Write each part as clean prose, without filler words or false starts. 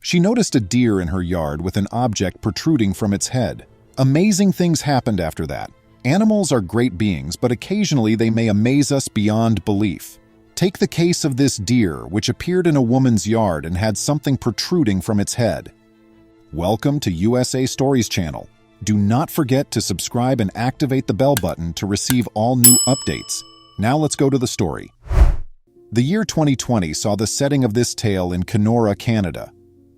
She noticed a deer in her yard with an object protruding from its head. Amazing things happened after that. Animals are great beings, but occasionally they may amaze us beyond belief. Take the case of this deer, which appeared in a woman's yard and had something protruding from its head. Welcome to USA Stories channel. Do not forget to subscribe and activate the bell button to receive all new updates. Now let's go to the story. The year 2020 saw the setting of this tale in Kenora, Canada.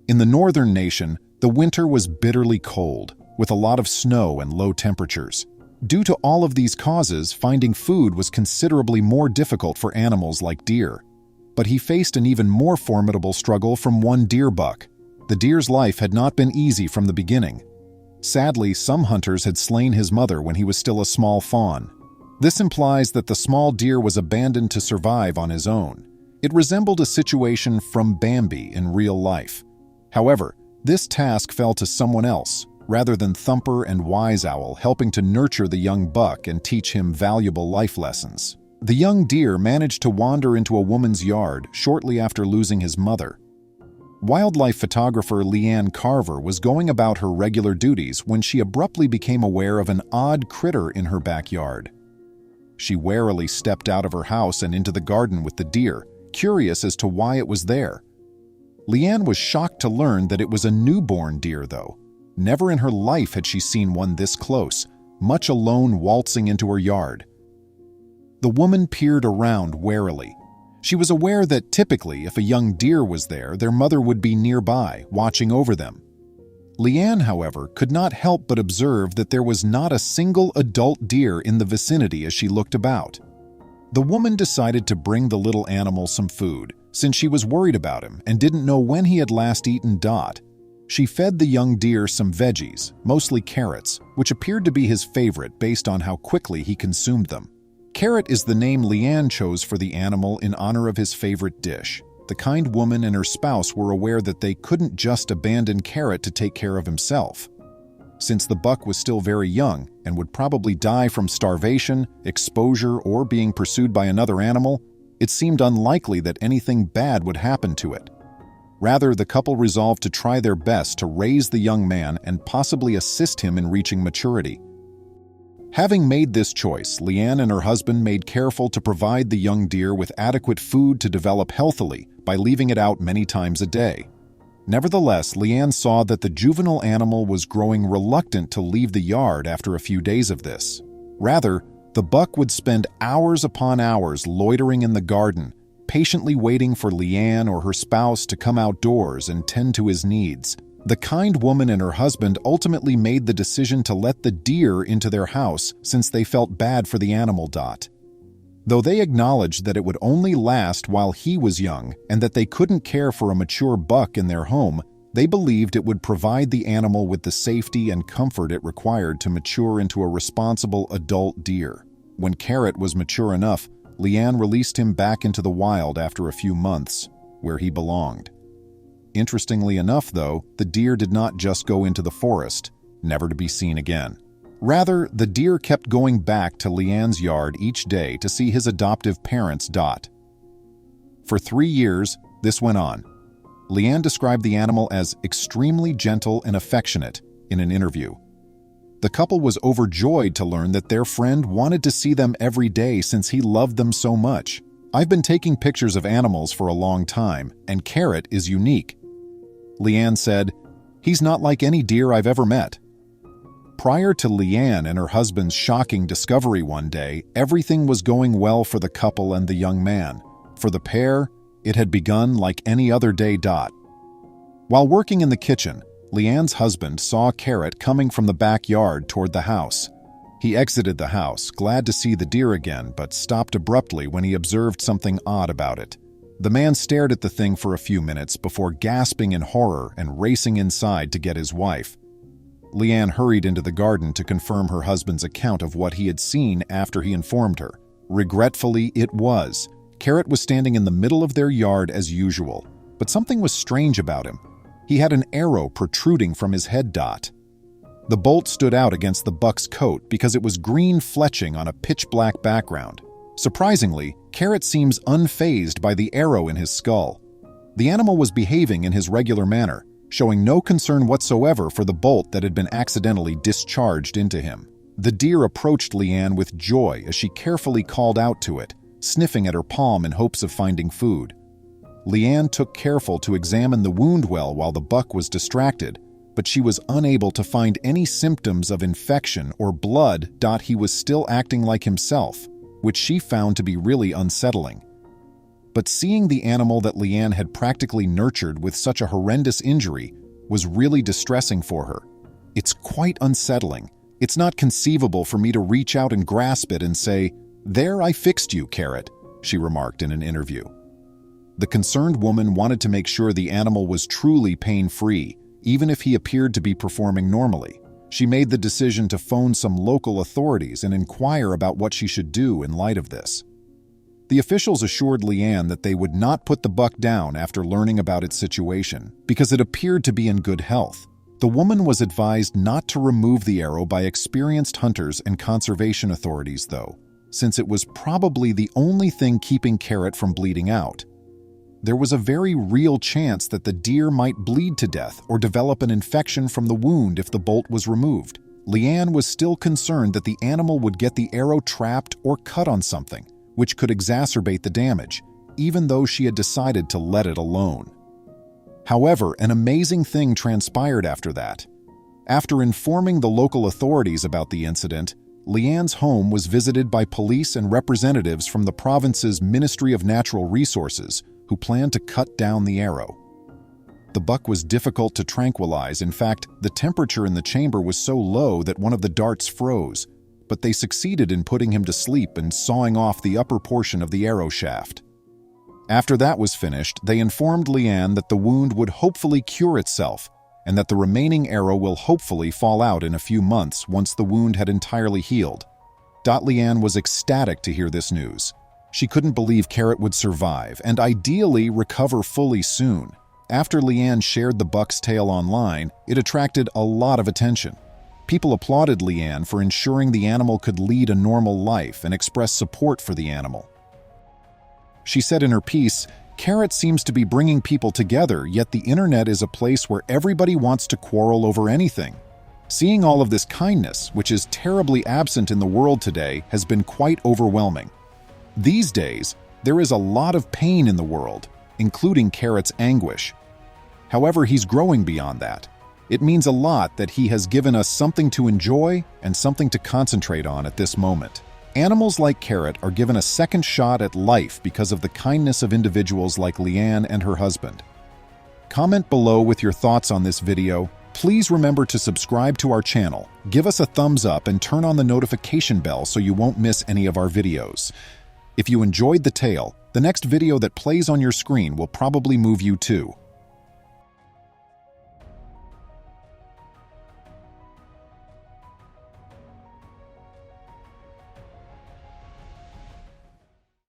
In the northern nation, the winter was bitterly cold, with a lot of snow and low temperatures. Due to all of these causes, finding food was considerably more difficult for animals like deer. But he faced an even more formidable struggle from one deer buck. The deer's life had not been easy from the beginning. Sadly, some hunters had slain his mother when he was still a small fawn. This implies that the small deer was abandoned to survive on his own. It resembled a situation from Bambi in real life. However, this task fell to someone else, rather than Thumper and Wise Owl helping to nurture the young buck and teach him valuable life lessons. The young deer managed to wander into a woman's yard shortly after losing his mother. Wildlife photographer Leanne Carver was going about her regular duties when she abruptly became aware of an odd critter in her backyard. She warily stepped out of her house and into the garden with the deer, curious as to why it was there. Leanne was shocked to learn that it was a newborn deer, though. Never in her life had she seen one this close, much alone waltzing into her yard. The woman peered around warily. She was aware that typically, if a young deer was there, their mother would be nearby, watching over them. Leanne, however, could not help but observe that there was not a single adult deer in the vicinity as she looked about. The woman decided to bring the little animal some food, since she was worried about him and didn't know when he had last eaten. She fed the young deer some veggies, mostly carrots, which appeared to be his favorite based on how quickly he consumed them. Carrot is the name Leanne chose for the animal in honor of his favorite dish. The kind woman and her spouse were aware that they couldn't just abandon Carrot to take care of himself. Since the buck was still very young and would probably die from starvation, exposure, or being pursued by another animal, it seemed unlikely that anything bad would happen to it. Rather, the couple resolved to try their best to raise the young man and possibly assist him in reaching maturity. Having made this choice, Leanne and her husband made careful to provide the young deer with adequate food to develop healthily by leaving it out many times a day. Nevertheless, Leanne saw that the juvenile animal was growing reluctant to leave the yard after a few days of this. Rather, the buck would spend hours upon hours loitering in the garden, patiently waiting for Leanne or her spouse to come outdoors and tend to his needs. The kind woman and her husband ultimately made the decision to let the deer into their house since they felt bad for the animal. Though they acknowledged that it would only last while he was young and that they couldn't care for a mature buck in their home, they believed it would provide the animal with the safety and comfort it required to mature into a responsible adult deer. When Carrot was mature enough, Leanne released him back into the wild after a few months, where he belonged. Interestingly enough, though, the deer did not just go into the forest, never to be seen again. Rather, the deer kept going back to Leanne's yard each day to see his adoptive parents. For 3 years, this went on. Leanne described the animal as extremely gentle and affectionate in an interview. The couple was overjoyed to learn that their friend wanted to see them every day since he loved them so much. "I've been taking pictures of animals for a long time, and Carrot is unique." Leanne said, "He's not like any deer I've ever met." Prior to Leanne and her husband's shocking discovery one day, everything was going well for the couple and the young man. For the pair, it had begun like any other day. While working in the kitchen, Leanne's husband saw Carrot coming from the backyard toward the house. He exited the house, glad to see the deer again, but stopped abruptly when he observed something odd about it. The man stared at the thing for a few minutes before gasping in horror and racing inside to get his wife. Leanne hurried into the garden to confirm her husband's account of what he had seen after he informed her. Regretfully, it was. Carrot was standing in the middle of their yard as usual, but something was strange about him. He had an arrow protruding from his head. The bolt stood out against the buck's coat because it was green fletching on a pitch-black background. Surprisingly, Carrot seems unfazed by the arrow in his skull. The animal was behaving in his regular manner, showing no concern whatsoever for the bolt that had been accidentally discharged into him. The deer approached Leanne with joy as she carefully called out to it, sniffing at her palm in hopes of finding food. Leanne took careful to examine the wound well while the buck was distracted, but she was unable to find any symptoms of infection or blood. He was still acting like himself, which she found to be really unsettling. But seeing the animal that Leanne had practically nurtured with such a horrendous injury was really distressing for her. "It's quite unsettling. It's not conceivable for me to reach out and grasp it and say, 'There, I fixed you, Carrot,'" she remarked in an interview. The concerned woman wanted to make sure the animal was truly pain-free, even if he appeared to be performing normally. She made the decision to phone some local authorities and inquire about what she should do in light of this. The officials assured Leanne that they would not put the buck down after learning about its situation, because it appeared to be in good health. The woman was advised not to remove the arrow by experienced hunters and conservation authorities, though, since it was probably the only thing keeping Carrot from bleeding out. There was a very real chance that the deer might bleed to death or develop an infection from the wound if the bolt was removed. Leanne was still concerned that the animal would get the arrow trapped or cut on something, which could exacerbate the damage, even though she had decided to let it alone. However, an amazing thing transpired after that. After informing the local authorities about the incident, Leanne's home was visited by police and representatives from the province's Ministry of Natural Resources, who planned to cut down the arrow. The buck was difficult to tranquilize. In fact, the temperature in the chamber was so low that one of the darts froze, but they succeeded in putting him to sleep and sawing off the upper portion of the arrow shaft. After that was finished, they informed Leanne that the wound would hopefully cure itself and that the remaining arrow will hopefully fall out in a few months once the wound had entirely healed. Leanne was ecstatic to hear this news. She couldn't believe Carrot would survive and ideally recover fully soon. After Leanne shared the buck's tale online, it attracted a lot of attention. People applauded Leanne for ensuring the animal could lead a normal life and expressed support for the animal. She said in her piece, "Carrot seems to be bringing people together, yet the internet is a place where everybody wants to quarrel over anything. Seeing all of this kindness, which is terribly absent in the world today, has been quite overwhelming. These days, there is a lot of pain in the world, including Carrot's anguish. However, he's growing beyond that. It means a lot that he has given us something to enjoy and something to concentrate on at this moment. Animals like Carrot are given a second shot at life because of the kindness of individuals like Leanne and her husband." Comment below with your thoughts on this video. Please remember to subscribe to our channel, give us a thumbs up, and turn on the notification bell so you won't miss any of our videos. If you enjoyed the tale, the next video that plays on your screen will probably move you too.